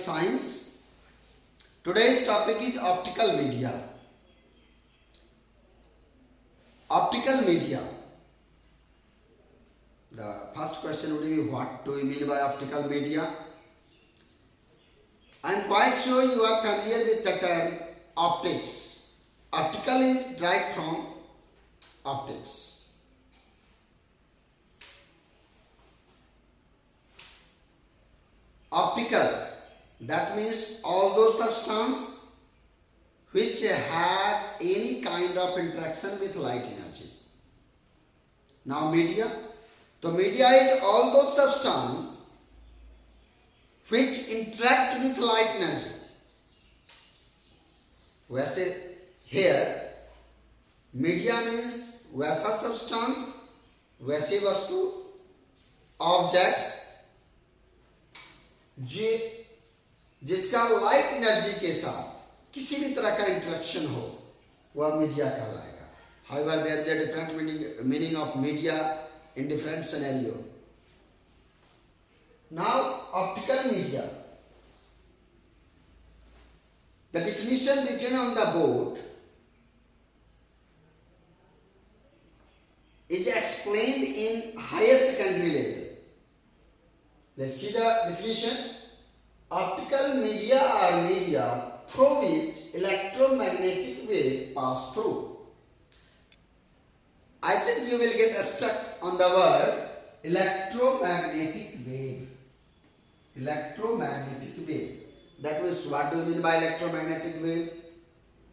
science. Today's topic is optical media. Optical media. The first question would be, what do we mean by optical media? I am quite sure you are familiar with the term optics. Optical is derived from optics. Optical, that means all those substances which has any kind of interaction with light energy. Now media, so media is all those substances which interact with light energy. वैसे here media means वैसा substance, वैसी वस्तु, objects जिसका light energy के साथ किसी भी तरह का इंटरेक्शन हो, वह मीडिया कहलाएगा. However, there is a different meaning of media in different scenario. Now, optical media. The definition written on the board is explained in higher secondary level. Let's see the definition. Optical media are media through which electromagnetic wave pass through. I think you will get stuck on the word electromagnetic wave. Electromagnetic wave. That means, what do you mean by electromagnetic wave?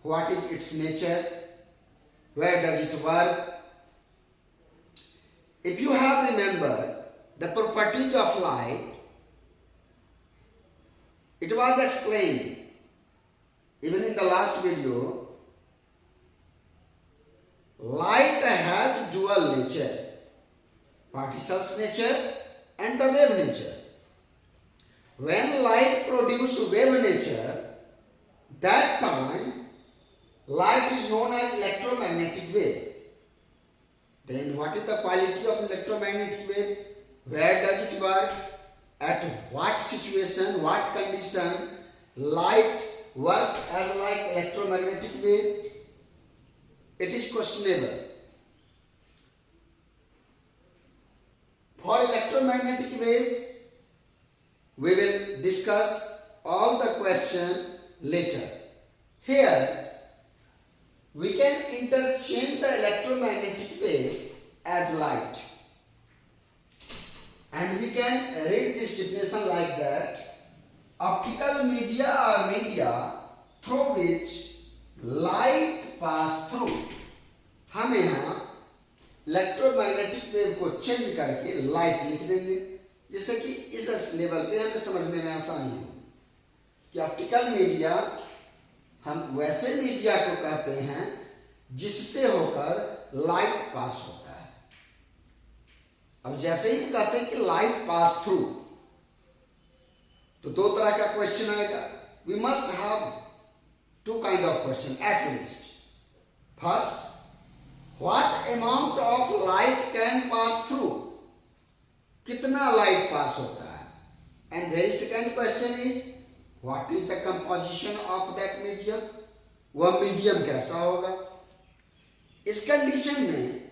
What is its nature? Where does it work? If you have remembered the properties of light, it was explained even in the last video. Light has dual nature, particles nature and the wave nature. When light produces wave nature, that time light is known as electromagnetic wave. Then what is the quality of electromagnetic wave? Where does it work? At what situation, what condition light works as like electromagnetic wave? It is questionable. For electromagnetic wave, we will discuss all the question later. Here, we can interchange the electromagnetic wave as light. And we can read this definition like that. Optical media are media through which light pass through. हम यहाँ electromagnetic wave को change करके light लिख देंगे, जिससे कि इस level पे हमें समझने में आसानी हो कि ऑप्टिकल मीडिया हम वैसे मीडिया को कहते हैं जिससे होकर लाइट पास होता है. अब जैसे ही कहते हैं कि लाइट पास थ्रू, तो दो तरह का क्वेश्चन आएगा. We must have two kind of question at least. First, what amount of light can pass through, कितना लाइट पास होता है. And very second question is, what is the composition of that medium, वह medium कैसा होगा. इस condition में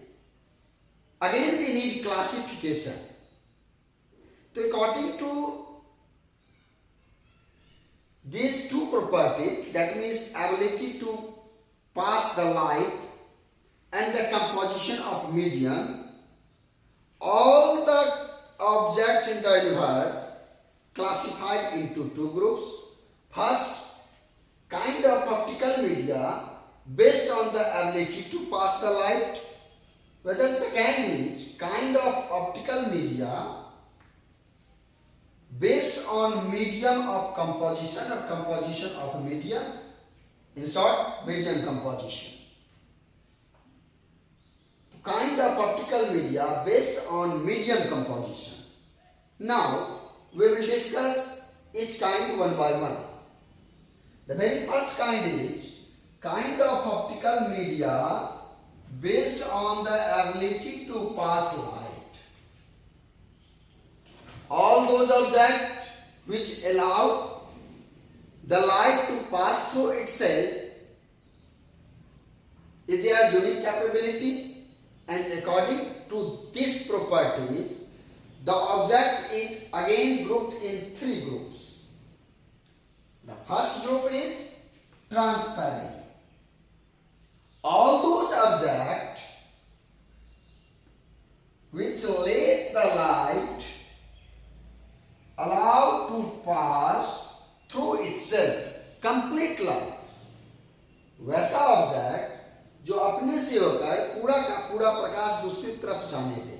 again we need classification. So according to these two properties, that means ability to pass the light and the composition of medium, all the objects in the universe classified into two groups. First, kind of optical media based on the ability to pass the light. Whether second is kind of optical media based on medium of composition or composition of medium. In short, medium composition. Kind of optical media based on medium composition. Now, we will discuss each kind one by one. The very first kind is kind of optical media based on the ability to pass light. All those objects which allow the light to pass through itself is their unique capability, and according to these properties, the object is again grouped in three groups. The first group is transparent. All those objects which let the light allow to pass through itself, complete light, वैसा object जो अपने से होकर पूरा का पूरा प्रकाश दूसरी तरफ जाने दे.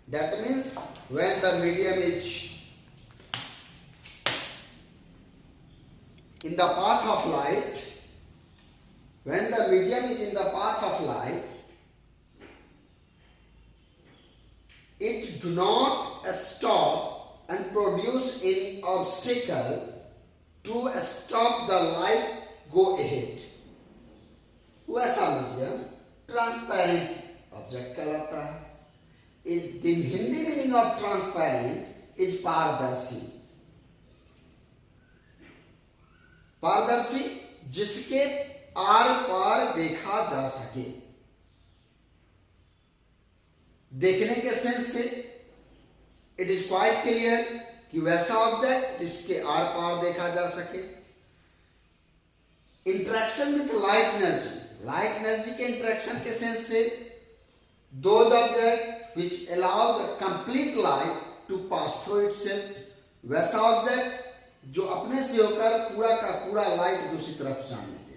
That means when the medium is in the path of light, when the medium is in the path of light, it do not stop and produce any obstacle to stop the light go ahead. वैसा medium transparent object कहलाता है. The Hindi meaning of transparent is पारदर्शी. पारदर्शी जिसके are पार देखा जा सके. देखने के सेंस से इट इज क्वाइट क्लियर कि वैसा ऑब्जेक्ट जिसके आर पार देखा जा सके. Interaction with light energy, light energy के इंटरेक्शन के सेंस से those object which allow the complete light to pass through itself, वैसा ऑब्जेक्ट जो अपने से होकर पूरा का पूरा लाइट दूसरी तरफ जाने दे.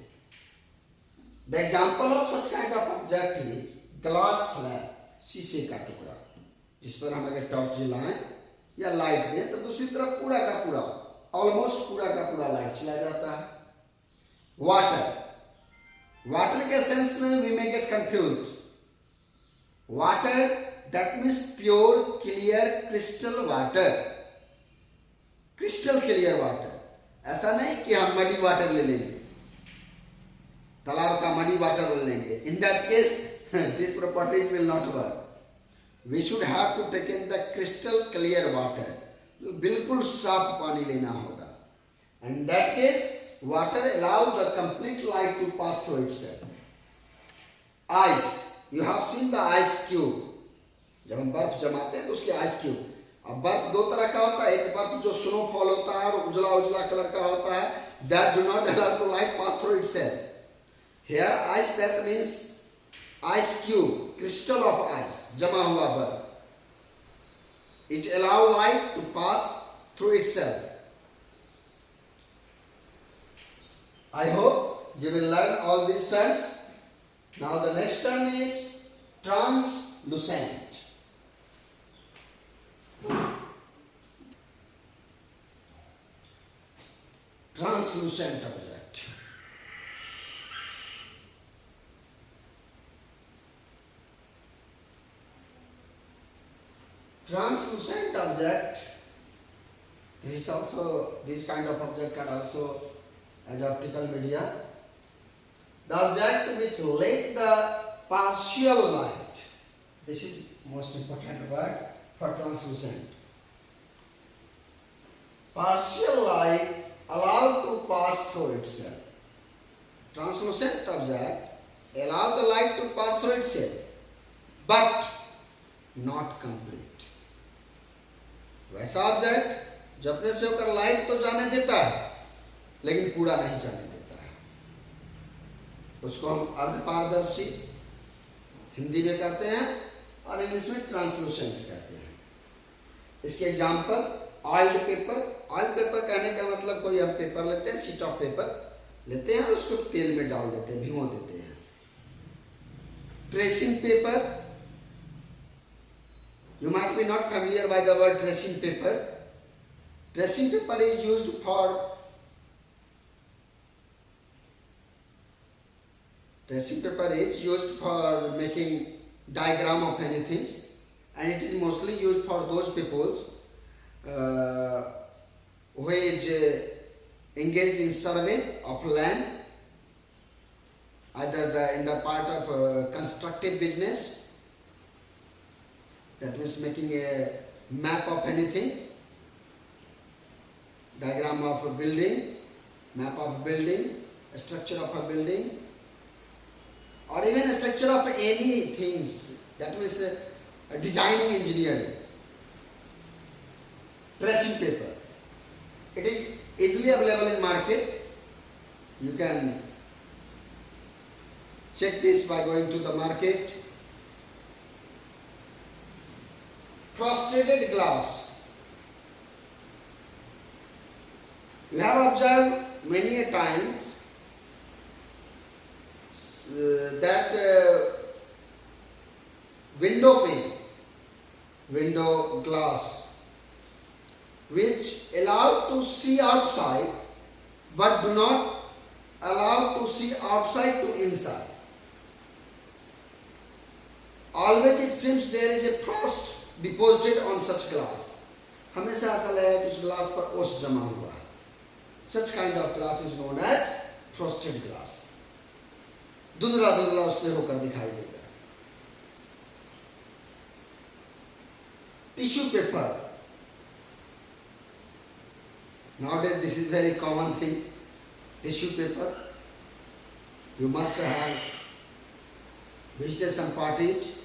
The example of such kind of object is glass slab, शीशे का टुकड़ा जिस पर हम अगर टॉर्च जलाएं या लाइट दें तो दूसरी तरफ पूरा का पूरा, ऑलमोस्ट पूरा का पूरा लाइट चला जाता है. वाटर, वाटर के सेंस में we may get confused. Water that means pure clear crystal water, crystal clear water. ऐसा नहीं कि हम मडी वाटर ले लेंगे, तालाब का मडी वाटर ले लेंगे. In that case this properties will not work. We should have to take in the crystal clear water. बिल्कुल साफ पानी लेना होगा. And that case water allows the complete light to pass through itself. Ice, you have seen the ice cube. जब हम बर्फ जमाते हैं तो उसके आइस क्यूब. अब बर्फ दो तरह का होता है. एक बर्फ जो स्नोफॉल होता है और उजला उजला कलर का होता है, that do not allow the light pass through itself. Here ice, that means ice cube, crystal of ice, जमा हुआ बर्फ. It allow light to pass through itself. I hope you will learn all these terms. Now the next term is translucent. Translucent object. Translucent object, this is also, this kind of object are also as optical media. The object which let the partial light, this is most important word for translucent. Partial light allowed to pass through itself. Translucent object allow the light to pass through itself, but not complete. वैसा object जो अपने से होकर light तो जाने देता है लेकिन पूरा नहीं जाने देता है, उसको हम अर्धपारदर्शी हिंदी में कहते हैं और इंग्लिश में ट्रांसलूसेंट कहते हैं. इसके example oiled paper. Oil paper कहने का मतलब कोई हम पेपर लेते हैं, शीट ऑफ पेपर लेते हैं, उसको तेल में डाल देते हैं, भिगो देते हैं. Tracing paper, you might be not familiar by the word tracing paper. Tracing paper is used for making diagram of many things, and it is mostly used for those peoples who is engaged in survey of land, either in the part of constructive business, that means making a map of anything, diagram of a building, map of building, a structure of a building, or even a structure of any things, that means a designing engineering. Tracing paper. It is easily available in market. You can check this by going to the market. Frosted glass. You have observed many a times that window pane, window glass, which allow to see outside but do not allow to see outside to inside. Always it seems there is a frost deposited on such glass. हमेशा ऐसा लगेगा कि उस glass पर ओस जमा हुआ है. Such kind of glass is known as frosted glass. धुंधला धुंधला उससे होकर दिखाई देगा. Tissue paper. Nowadays this is very common thing. Tissue paper. You must have visited some parties.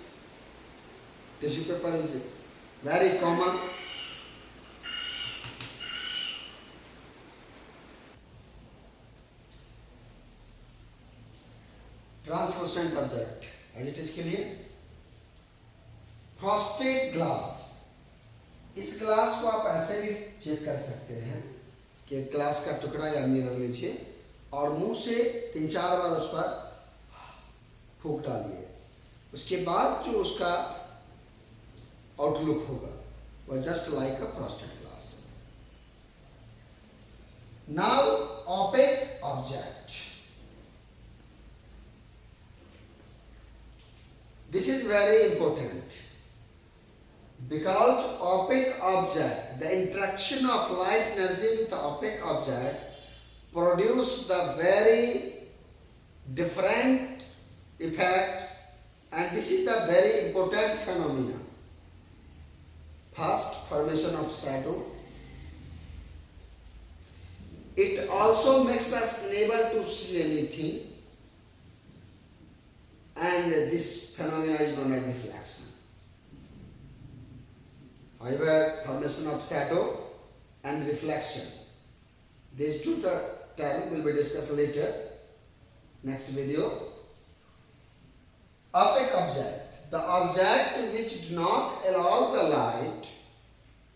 Tissue paper is very common. Translucent object. As it is clear. Frosted glass. इस glass को आप ऐसे भी चेक कर सकते हैं कि glass का टुकड़ा या मिरर लीजिए और मुंह से 3-4 बार उस पर फूंक डालिए. उसके बाद जो उसका आउटलुक होगा वह just like a frosted glass. Now opaque object. This is very important because opaque object, the interaction of light energy with the opaque object produce the very different effect, and this is the very important phenomena. First, formation of shadow. It also makes us unable to see anything, and this phenomena is known as reflection. However, formation of shadow and reflection, these two terms will be discussed later, next video. Opaque object, the object which do not allow the light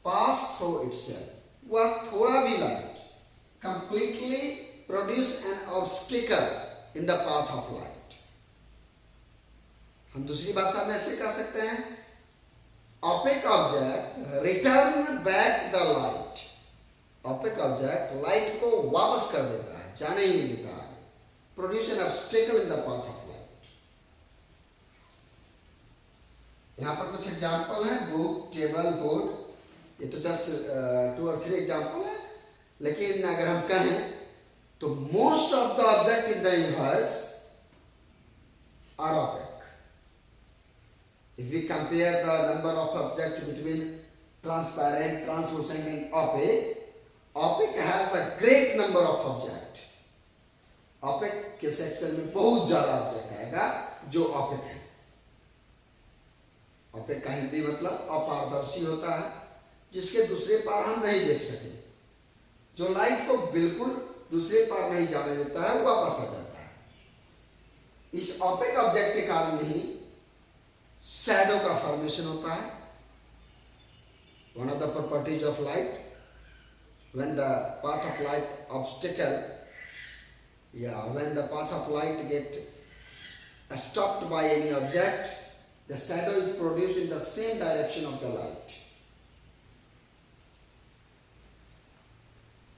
pass through itself. वह थोड़ा भी light completely produce an obstacle in the path of light. हम दूसरी भाषा में ऐसे कर सकते हैं, opaque object return back the light. Opaque object light को वापस कर देता है, जाने ही नहीं देता है. Produce an obstacle in the path of light. यहाँ पर कुछ एग्जाम्पल हैं, बुक, टेबल, बोर्ड. ये तो जस्ट 2 or 3 एग्जाम्पल है, लेकिन अगर हम कहें तो most of the object in the universe are opaque. If we compare the number of objects between transparent, translucent and opaque, opaque has a great number of objects. Opaque के section में बहुत ज़्यादा ऑब्जेक्ट आएगा जो opaque है. opaque का हिंदी मतलब अपारदर्शी होता है, जिसके दूसरे पार हम नहीं देख सके. जो लाइट को बिल्कुल दूसरे पार नहीं जाने देता है, वो वापस आ जाता है. इस opaque ऑब्जेक्ट के कारण ही शैडो का फॉर्मेशन होता है. One of the properties of light, when the path of light obstacle, when the path of light get stopped by any object, the shadow is produced in the same direction of the light.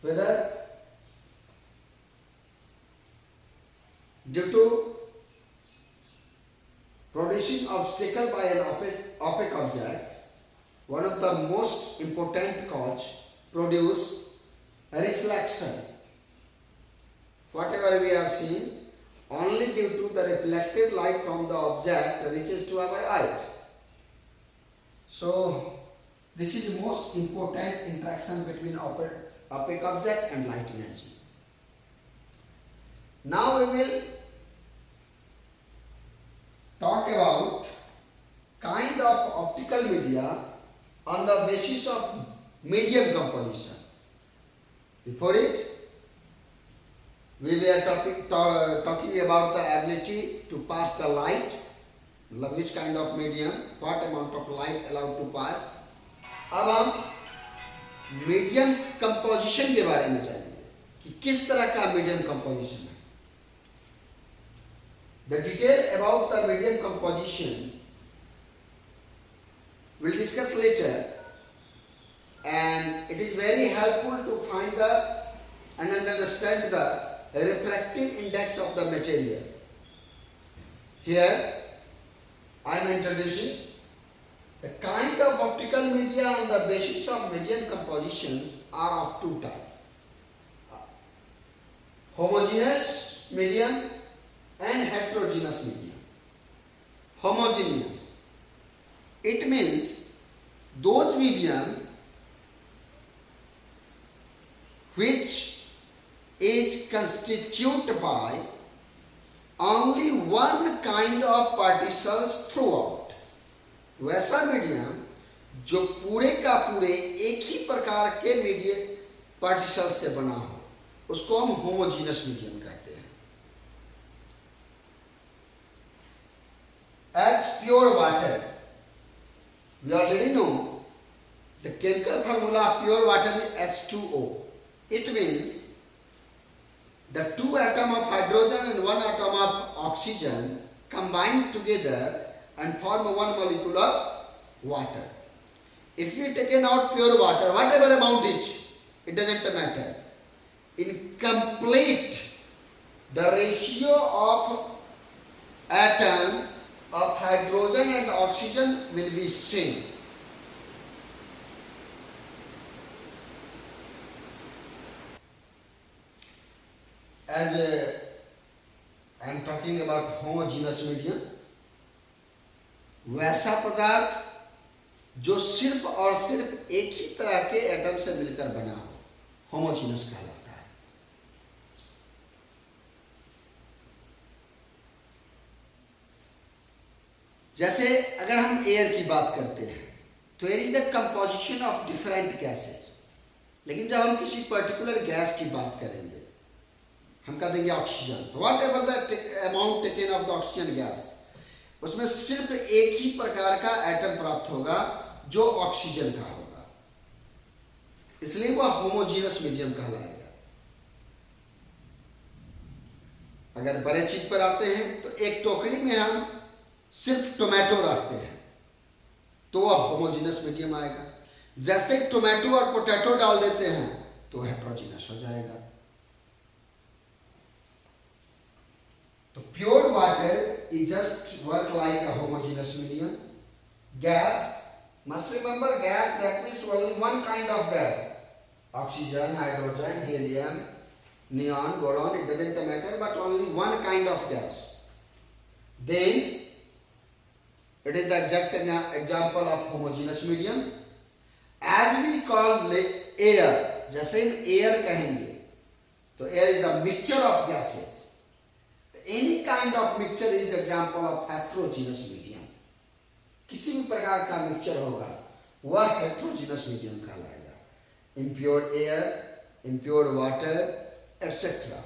Whether due to producing obstacle by an opaque object, one of the most important cause produce a reflection. Whatever we are seeing, only due to the reflected light from the object reaches to our eyes. So this is the most important interaction between opaque object and light energy. Now we will talk about kind of optical media on the basis of medium composition. Before it, we were talking about the ability to pass the light, which kind of medium, what amount of light allowed to pass. अब हम medium composition के बारे में जानेंगे कि किस तरह का मीडियम कंपोजिशन है. The detail about the medium composition we'll discuss later, and it is very helpful to find the and understand the refractive index of the material. Here I am introducing the kind of optical media on the basis of medium compositions are of two types: homogeneous medium and heterogeneous medium. Homogeneous, it means those medium which is constituted by only one kind of particles throughout. वैसा medium जो पूरे का पूरे एक ही प्रकार के medium particle से बना हो, उसको हम होमोजीनस मीडियम कहते हैं. As pure water, we already know the chemical formula of pure water is H2O. It means the two atoms of hydrogen and one atom of oxygen combine together and form one molecule of water. If we take out pure water, whatever amount is, it doesn't matter. In complete, the ratio of atom of hydrogen and oxygen will be same. As I am talking about homogeneous medium, वैसा पदार्थ जो सिर्फ और सिर्फ एक ही तरह के atom से मिलकर बना हो, होमोजीनस कहलाता है. जैसे अगर हम एयर की बात करते हैं तो air is the composition of different gases, लेकिन जब हम किसी पर्टिकुलर गैस की बात करेंगे, हम कह देंगे ऑक्सीजन, तो what ever the amount taken of the oxygen gas, उसमें सिर्फ एक ही प्रकार का एटम प्राप्त होगा जो ऑक्सीजन का होगा, इसलिए वह होमोजीनस मीडियम कहलाएगा. अगर बड़े चीज पर आते हैं तो एक टोकरी में हम सिर्फ टोमेटो रखते हैं तो वह होमोजीनस मीडियम आएगा. जैसे टोमेटो और पोटैटो डाल देते हैं तो हेट्रोजीनस हो जाएगा. तो pure water is just work like a homogeneous medium. Gas, must remember gas, that means only one kind of gas. Oxygen, hydrogen, helium, neon, boron, it doesn't matter, but only one kind of gas. Then it is the exact example of homogeneous medium. As we call air, जैसे हम air कहेंगे तो air is the mixture of gases. Any kind of mixture is example of heterogeneous medium. किसी भी प्रकार का mixture होगा वह heterogeneous medium कहलाएगा. Impure air, impure water, etc.